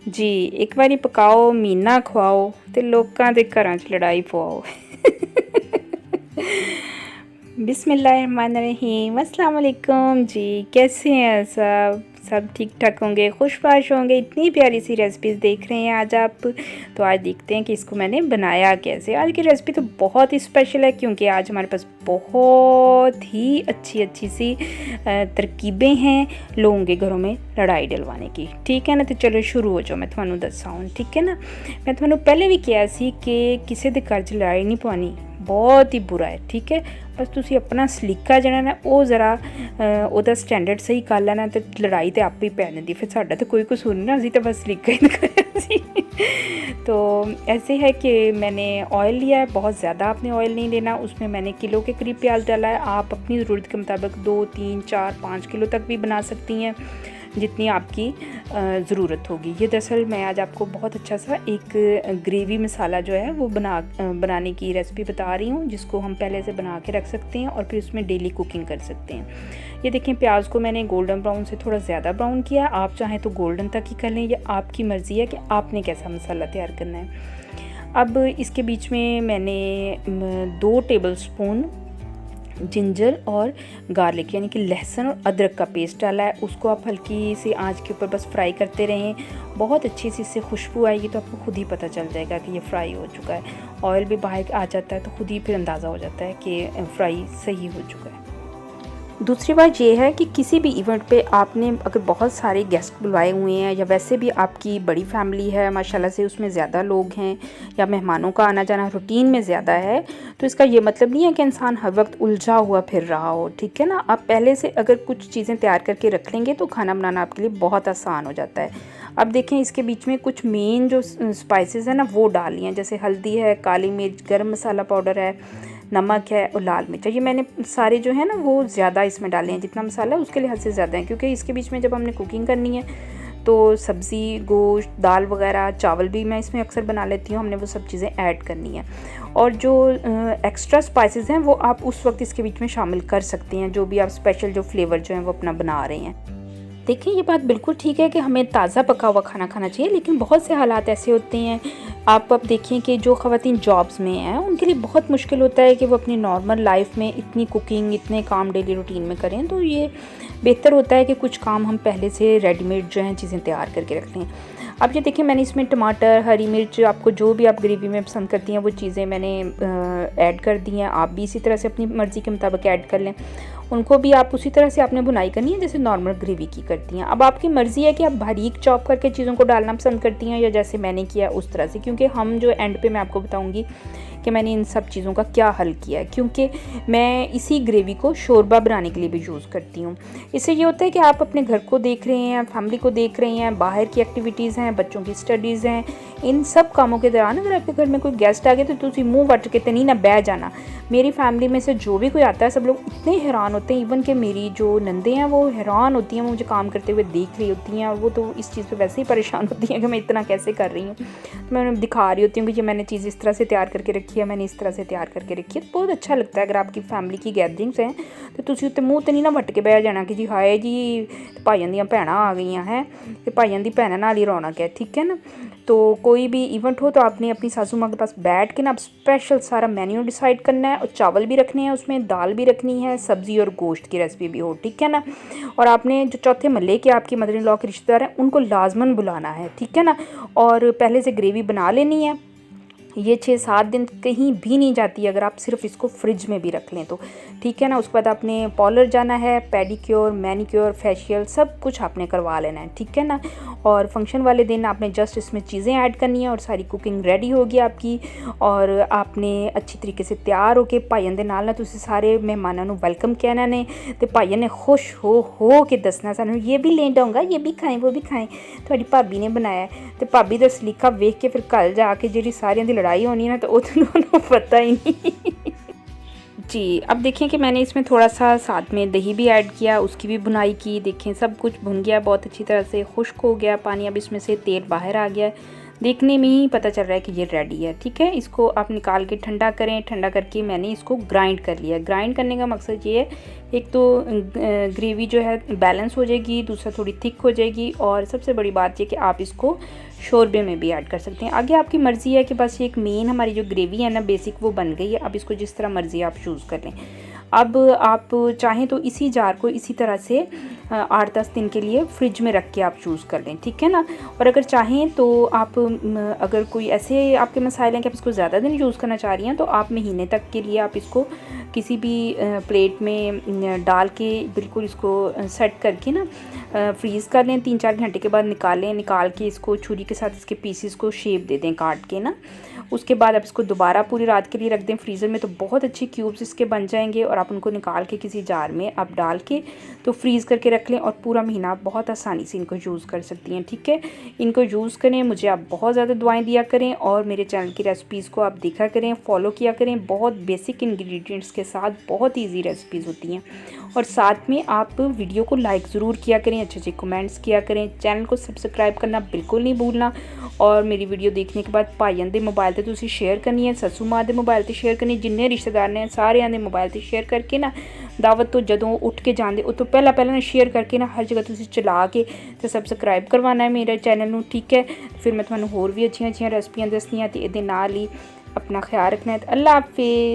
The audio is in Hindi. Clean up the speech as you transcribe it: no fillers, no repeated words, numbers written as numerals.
जी, एक वारी पकाओ मीना खवाओ ते लोकां दे घरां च लड़ाई पवाओ। बिस्मिल्लाहिर्रहमानिर्रहीम, अस्सलाम वालेकुम जी। कैसे हैं सब? सब ठीक ठाक होंगे, खुशबाश होंगे। इतनी प्यारी सी रेसिपीज़ देख रहे हैं आज आप। तो आज देखते हैं कि इसको मैंने बनाया कैसे। आज की रेसिपी तो बहुत ही स्पेशल है क्योंकि आज हमारे पास बहुत ही अच्छी अच्छी सी तरकीबें हैं लोगों के घरों में लड़ाई डलवाने की। ठीक है ना, तो चलो शुरू हो जाओ, मैं थानू दसा हूँ। ठीक है ना, मैं थानू पहले भी किया सी कि किसी के घर च लड़ाई नहीं पवानी, बहुत ही बुरा है। ठीक है, बस तुसी अपना सलीका जिहड़ा ना वो ज़रा ਉਹਦਾ स्टैंडर्ड सही कर लेना तो लड़ाई तो आप ही पै जाती। फिर साडा तो कोई कसूर नहीं ना, असी तो बस सलीका ही कराया सी। तो ऐसे है कि मैंने ऑयल लिया है, बहुत ज़्यादा आपने ऑयल नहीं लेना। उसमें मैंने किलो के करीब प्याज डाला है। आप अपनी ज़रूरत के मुताबिक 2, 3, 4, 5 किलो तक भी बना सकती हैं, जितनी आपकी ज़रूरत होगी। ये दरअसल मैं आज आपको बहुत अच्छा सा एक ग्रेवी मसाला जो है वो बनाने की रेसिपी बता रही हूँ, जिसको हम पहले से बना के रख सकते हैं और फिर उसमें डेली कुकिंग कर सकते हैं। ये देखें, प्याज को मैंने गोल्डन ब्राउन से थोड़ा ज़्यादा ब्राउन किया। आप चाहें तो गोल्डन तक ही कर लें, या आपकी मर्ज़ी है कि आपने कैसा मसाला तैयार करना है। अब इसके बीच में मैंने 2 टेबल स्पून जिंजर और गार्लिक यानी कि लहसुन और अदरक का पेस्ट डाला है। उसको आप हल्की सी आंच के ऊपर बस फ्राई करते रहें। बहुत अच्छी सी इससे खुशबू आएगी तो आपको खुद ही पता चल जाएगा कि ये फ्राई हो चुका है। ऑयल भी बाहर आ जाता है तो खुद ही फिर अंदाज़ा हो जाता है कि फ्राई सही हो चुका है। दूसरी बात ये है कि किसी भी इवेंट पे आपने अगर बहुत सारे गेस्ट बुलवाए हुए हैं, या वैसे भी आपकी बड़ी फैमिली है माशाल्लाह से, उसमें ज़्यादा लोग हैं, या मेहमानों का आना जाना रूटीन में ज़्यादा है, तो इसका ये मतलब नहीं है कि इंसान हर वक्त उलझा हुआ फिर रहा हो। ठीक है ना, आप पहले से अगर कुछ चीज़ें तैयार करके रख लेंगे तो खाना बनाना आपके लिए बहुत आसान हो जाता है। अब देखें, इसके बीच में कुछ मेन जो स्पाइसेस हैं ना वो डाली हैं, जैसे हल्दी है, काली मिर्च, गरम मसाला पाउडर है, नमक है और लाल मिर्च है। ये मैंने सारे जो है ना वो ज़्यादा इसमें डाले हैं, जितना मसाला है उसके लिहाज से ज़्यादा है, क्योंकि इसके बीच में जब हमने कुकिंग करनी है तो सब्ज़ी, गोश्त, दाल वगैरह, चावल भी मैं इसमें अक्सर बना लेती हूँ, हमने वो सब चीज़ें ऐड करनी है। और जो एक्स्ट्रा स्पाइसेस हैं वो आप उस वक्त इसके बीच में शामिल कर सकते हैं, जो भी आप स्पेशल जो फ्लेवर जो है वो अपना बना रहे हैं। देखिए, ये बात बिल्कुल ठीक है कि हमें ताज़ा पका हुआ खाना खाना चाहिए, लेकिन बहुत से हालात ऐसे होते हैं, आप अब देखिए कि जो ख़वातीन जॉब्स में हैं उनके लिए बहुत मुश्किल होता है कि वो अपनी नॉर्मल लाइफ में इतनी कुकिंग, इतने काम डेली रूटीन में करें। तो ये बेहतर होता है कि कुछ काम हम पहले से रेडीमेड जो हैं चीज़ें तैयार करके रख लें। अब ये देखिए, मैंने इसमें टमाटर, हरी मिर्च, आपको जो भी आप ग्रेवी में पसंद करती हैं वो चीज़ें मैंने ऐड कर दी हैं। आप भी इसी तरह से अपनी मर्ज़ी के मुताबिक ऐड कर लें। उनको भी आप उसी तरह से आपने भुनाई करनी है जैसे नॉर्मल ग्रेवी की करती हैं। अब आपकी मर्ज़ी है कि आप बारीक चॉप करके चीज़ों को डालना पसंद करती हैं, या जैसे मैंने किया उस तरह से, क्योंकि हम जो एंड पे मैं आपको बताऊंगी कि मैंने इन सब चीज़ों का क्या हल किया है, क्योंकि मैं इसी ग्रेवी को शोरबा बनाने के लिए भी यूज़ करती हूँ। इससे ये होता है कि आप अपने घर को देख रहे हैं, फैमिली को देख रहे हैं, बाहर की एक्टिविटीज़ हैं, बच्चों की स्टडीज़ हैं, इन सब कामों के दौरान अगर आपके घर में कोई गेस्ट आ गए तो तुसी मुँह वट के तो नहीं ना बह जाना। मेरी फैमिली में से जो भी कोई आता है सब लोग इतने हैरान होते हैं, इवन कि मेरी जो नंदे हैं वो हैरान होती हैं, मुझे काम करते हुए देख रही होती हैं, और वो तो इस चीज़ पे वैसे ही परेशान होती हैं कि मैं इतना कैसे कर रही हूँ। तो मैं उन्हें दिखा रही होती हूँ कि ये मैंने चीज़ इस तरह से तैयार करके रखी है, मैंने इस तरह से तैयार करके रखी है। तो बहुत अच्छा लगता है अगर आपकी फैमिली की गैदरिंग्स हैं तो तुसी उत्ते मूँह तो नहीं ना वट के बह जाना कि जी हाय जी भाइयों दी भैणां आ गई हैं, तो भाइयों दी भैणां नाल ही रौनक है। ठीक है ना, तो कोई भी इवेंट हो तो आपने अपनी सासू माँ के पास बैठ के ना आप स्पेशल सारा मेन्यू डिसाइड करना है, और चावल भी रखने हैं, उसमें दाल भी रखनी है, सब्ज़ी और गोश्त की रेसिपी भी हो। ठीक है ना, और आपने जो चौथे महल्ले के आपके मदर इन लॉ के रिश्तेदार हैं उनको लाजमन बुलाना है। ठीक है ना, और पहले से ग्रेवी बना लेनी है। ये 6-7 दिन कहीं भी नहीं जाती अगर आप सिर्फ इसको फ्रिज में भी रख लें तो। ठीक है ना, उसके बाद आपने पार्लर जाना है, पेडिक्योर, मैनिक्योर, फेशियल सब कुछ आपने करवा लेना है। ठीक है ना, और फंक्शन वाले दिन आपने जस्ट इसमें चीज़ें ऐड करनी है और सारी कुकिंग रेडी होगी आपकी, और आपने अच्छी तरीके से तैयार होके भाइयों के नाल ना तुसीं सारे मेहमानों को वेलकम कहना ने, तो भाइयों ने खुश हो के दसना सानू ये भी ले जाऊँगा, ये भी खाएं, वो भी खाएं, थोड़ी भाभी ने बनाया। तो भाभी का सलीका वेख के फिर कल जाके जी सारियां दी लड़ाई होनी ना तो उन्होंने पता ही नहीं। जी, अब देखें कि मैंने इसमें थोड़ा सा साथ में दही भी ऐड किया, उसकी भी भुनाई की। देखें सब कुछ भुन गया बहुत अच्छी तरह से, खुश्क हो गया पानी, अब इसमें से तेल बाहर आ गया है। देखने में ही पता चल रहा है कि ये रेडी है। ठीक है, इसको आप निकाल के ठंडा करें। ठंडा करके मैंने इसको ग्राइंड कर लिया। ग्राइंड करने का मकसद ये है, एक तो ग्रेवी जो है बैलेंस हो जाएगी, दूसरा थोड़ी थिक हो जाएगी, और सबसे बड़ी बात ये कि आप इसको शोरबे में भी ऐड कर सकते हैं। आगे आपकी मर्ज़ी है कि बस एक मेन हमारी जो ग्रेवी है ना बेसिक वो बन गई है। अब इसको जिस तरह मर्ज़ी आप चूज़ कर लें। अब आप चाहें तो इसी जार को इसी तरह से 8-10 दिन के लिए फ्रिज में रख के आप चूज़ कर लें। ठीक है ना। और अगर चाहें तो आप अगर कोई ऐसे आपके मसाले हैं कि आप इसको ज़्यादा दिन यूज़ करना चाह रही हैं, तो आप महीने तक के लिए आप इसको किसी भी प्लेट में डाल के बिल्कुल इसको सेट करके ना फ्रीज़ कर लें। 3-4 घंटे के बाद निकालें। निकाल के इसको छुरी के साथ इसके पीसेस को शेप दे दें काट के ना। उसके बाद आप इसको दोबारा पूरी रात के लिए रख दें फ्रीज़र में, तो बहुत अच्छे क्यूब्स इसके बन जाएंगे। और आप उनको निकाल के किसी जार में आप डाल के तो फ्रीज़ करके रख लें, और पूरा महीना आप बहुत आसानी से इनको यूज़ कर सकती हैं। ठीक है, इनको यूज़ करें। मुझे आप बहुत ज़्यादा दुआएं दिया करें, और मेरे चैनल की रेसिपीज़ को आप देखा करें, फॉलो किया करें। बहुत बेसिक इंग्रेडिएंट्स के साथ बहुत ईजी रेसिपीज़ होती हैं। और साथ में आप वीडियो को लाइक ज़रूर किया करें, अच्छे अच्छे कमेंट्स किया करें। चैनल को सब्सक्राइब करना बिल्कुल नहीं भूलना। और मेरी वीडियो देखने के बाद भाइयों के मोबाइल से तुसी शेयर करनी है, ससू माँ के मोबाइल से शेयर करनी, जिन्ने रिश्तेदार ने सारिਆਂ ਦੇ मोबाइल से शेयर करके ना दावत तो जदों उठ के जाते उस तो पहला ना शेयर करके ना हर जगह तुसी चला के तो सबसक्राइब करवाना है मेरे चैनल में। ठीक है, फिर मैं तुहानूं होर भी अच्छी अच्छी रेसिपियां दसनियां, तो ये नाल ही अपना ख्याल रखना है। अल्लाह हाफिज़।